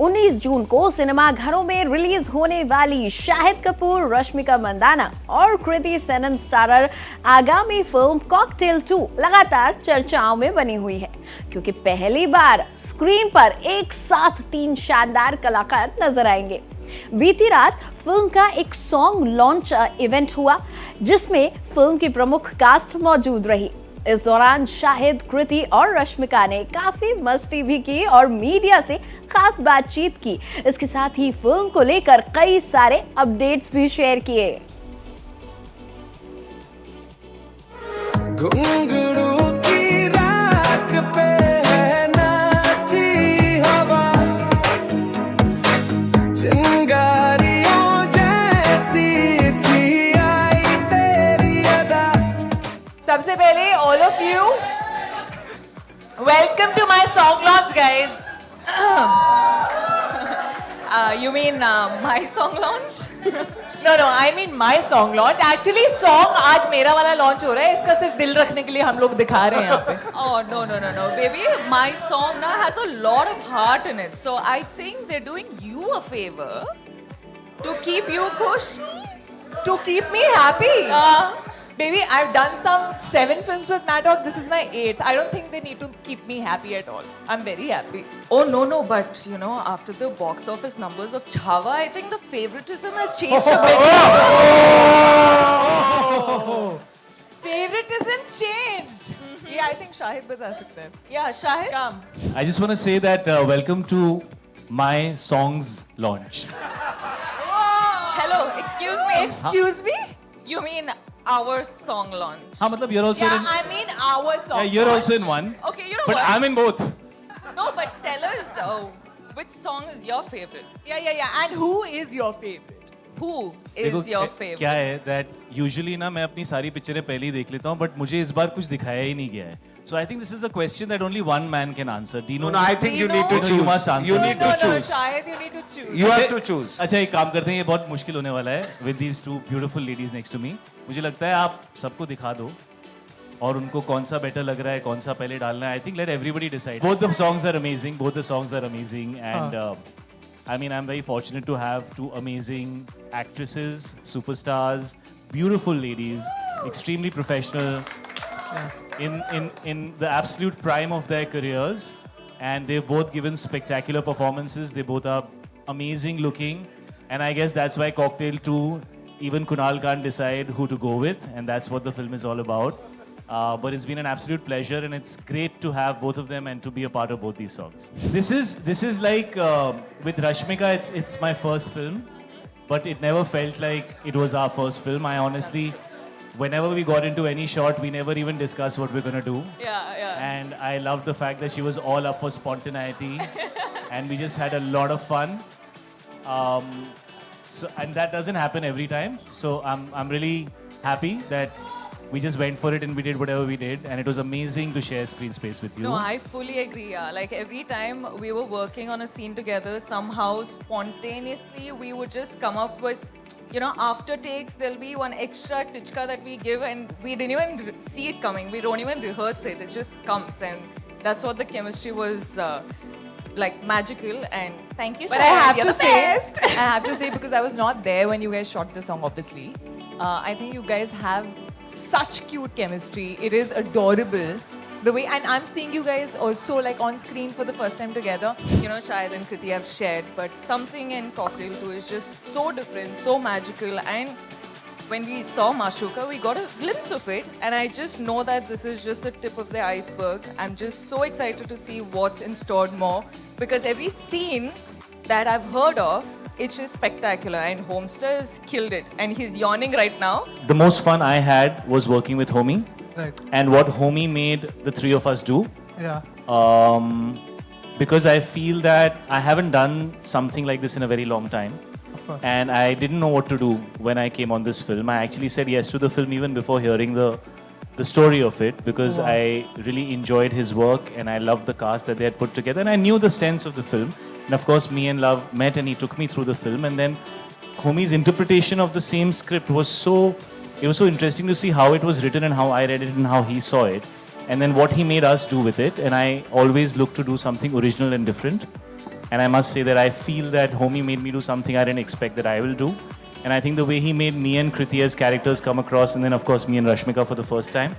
19 जून को सिनेमा घरों में रिलीज होने वाली शाहिद कपूर, रश्मिका मंदाना और कृति सेनन स्टारर आगामी फिल्म कॉकटेल 2 लगातार चर्चाओं में बनी हुई है, क्योंकि पहली बार स्क्रीन पर एक साथ 3 शानदार कलाकार नजर आएंगे। बीती रात फिल्म का एक सॉन्ग लॉन्च इवेंट हुआ, जिसमें फिल्म की प्रमुख कास्ट मौजूद रही। इस दौरान शाहिद, कृति और रश्मिका ने काफी मस्ती भी की और मीडिया से खास बातचीत की। इसके साथ ही फिल्म को लेकर कई सारे अपडेट्स भी शेयर किए। सबसे पहले all of you, welcome to my song launch, guys. You mean my song launch? No, I mean my song launch. Actually, song आज मेरा वाला launch हो रहा है. इसका सिर्फ दिल रखने के लिए हम लोग दिखा रहे हैं यहाँ पे. Oh no, baby. My song now has a lot of heart in it, so I think they're doing you a favor to keep you cushy, To keep me happy. Baby, I've done some 7 films with Mad Dog. This is my 8th. I don't think they need to keep me happy at all. I'm very happy. Oh no, but you know, after the box office numbers of Chhawa, I think the favoritism has changed a bit. Favoritism changed. Yeah, I think Shahid bata sakta hai. Yeah, Shahid. Come. I just want to say that welcome to my songs launch. Hello, excuse me. Excuse me? You mean our song launch? हाँ मतलब you're also Yeah, in. I mean our song. Yeah, you're launch. also in one. Okay, you know But what? I'm in both. No, but tell us which song is your favorite? Yeah. And who is your favorite? Who देखो, is your favorite? क्या है that usually ना मैं अपनी सारी पिक्चरें पहले ही देख लेता हूँ, but मुझे इस बार कुछ दिखाया ही नहीं गया है. So I think this is a question that only one man can answer. Dino, No, I think you need to Dino, choose. you must answer. You need to No, choose. Shahid, you need to choose. You have to choose. अच्छा एक काम करते हैं, ये बहुत मुश्किल होने वाला है. With these two beautiful ladies next to me, मुझे लगता है आप सबको दिखा दो और उनको कौन सा बेटर लग रहा है, कौन सा पहले डालना है. I think let everybody decide. Both the songs are amazing. Both the songs are amazing, and I mean I'm very fortunate to have 2 amazing actresses, superstars, beautiful ladies, extremely professional. In the absolute prime of their careers, and they've both given spectacular performances. They both are amazing looking, and I guess that's why Cocktail 2, even Kunal can't decide who to go with, and that's what the film is all about. But it's been an absolute pleasure, and it's great to have both of them and to be a part of both these songs. This is like with Rashmika, it's my first film, but it never felt like it was our first film. I honestly, whenever we got into any shot, we never even discussed what we're gonna do. Yeah. And I loved the fact that she was all up for spontaneity, and we just had a lot of fun. And that doesn't happen every time. So I'm really happy that we just went for it and we did whatever we did, and it was amazing to share screen space with you. No, I fully agree. Yeah. Like every time we were working on a scene together, somehow spontaneously we would just come up with, you know, after takes there'll be one extra tichka that we give, and we didn't even see it coming. We don't even rehearse it. It just comes, and that's what the chemistry was like magical. And thank you, But Shahid. I have You're to the say, best. I have to say, because I was not there when you guys shot the song, obviously. I think you guys have such cute chemistry. It is adorable. The way, and I'm seeing you guys also like on screen for the first time together. You know, Shahid and Kriti have shared, but something in Cocktail 2 is just so different, so magical. And when we saw Mashuka, we got a glimpse of it, and I just know that this is just the tip of the iceberg. I'm just so excited to see what's in store more, because every scene that I've heard of, it's just spectacular, and Homester has killed it, and he's yawning right now. The most fun I had was working with Homie, Right. and what Homie made the 3 of us do. Yeah. Because I feel that I haven't done something like this in a very long time. Of course. And I didn't know what to do when I came on this film. I actually said yes to the film even before hearing the story of it, because Wow. I really enjoyed his work and I loved the cast that they had put together, and I knew the sense of the film. And of course, me and Love met and he took me through the film, and then Homie's interpretation of the same script was so interesting to see how it was written and how I read it and how he saw it. and then what he made us do with it. And I always look to do something original and different. And I must say that I feel that Homie made me do something I didn't expect that I will do. And I think the way he made me and Kriti as characters come across, and then of course me and Rashmika for the first time,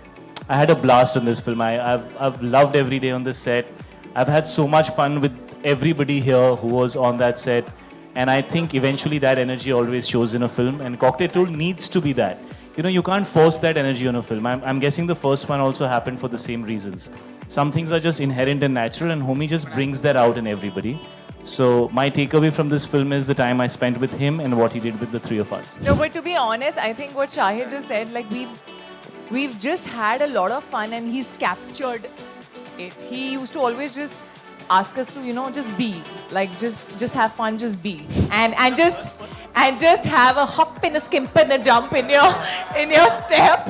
I had a blast on this film. I've loved every day on this set. I've had so much fun with everybody here who was on that set. And I think eventually that energy always shows in a film. And Cocktail Tool needs to be that. You know, you can't force that energy on a film. I'm guessing the first one also happened for the same reasons. Some things are just inherent and natural, and Homie just brings that out in everybody. So my takeaway from this film is the time I spent with him and what he did with the three of us. No, but to be honest, I think what Shahid just said, like we've just had a lot of fun and he's captured it. He used to always just ask us to, you know, just be, like just have fun, just be, and just have a hop and a skimp and a jump in your step.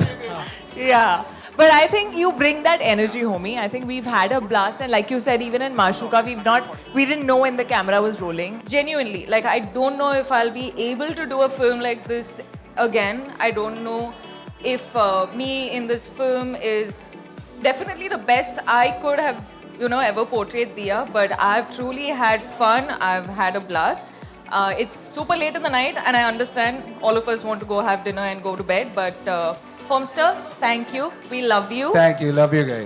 Yeah. But I think you bring that energy, Homie. I think we've had a blast, and like you said, even in Mashuka, we didn't know when the camera was rolling. Genuinely, like I don't know if I'll be able to do a film like this again. I don't know if me in this film is definitely the best I could have, you know, ever portrayed Diya. But I've truly had fun. I've had a blast. It's super late in the night, and I understand all of us want to go have dinner and go to bed. But Homester, thank you. We love you. Thank you. Love you guys.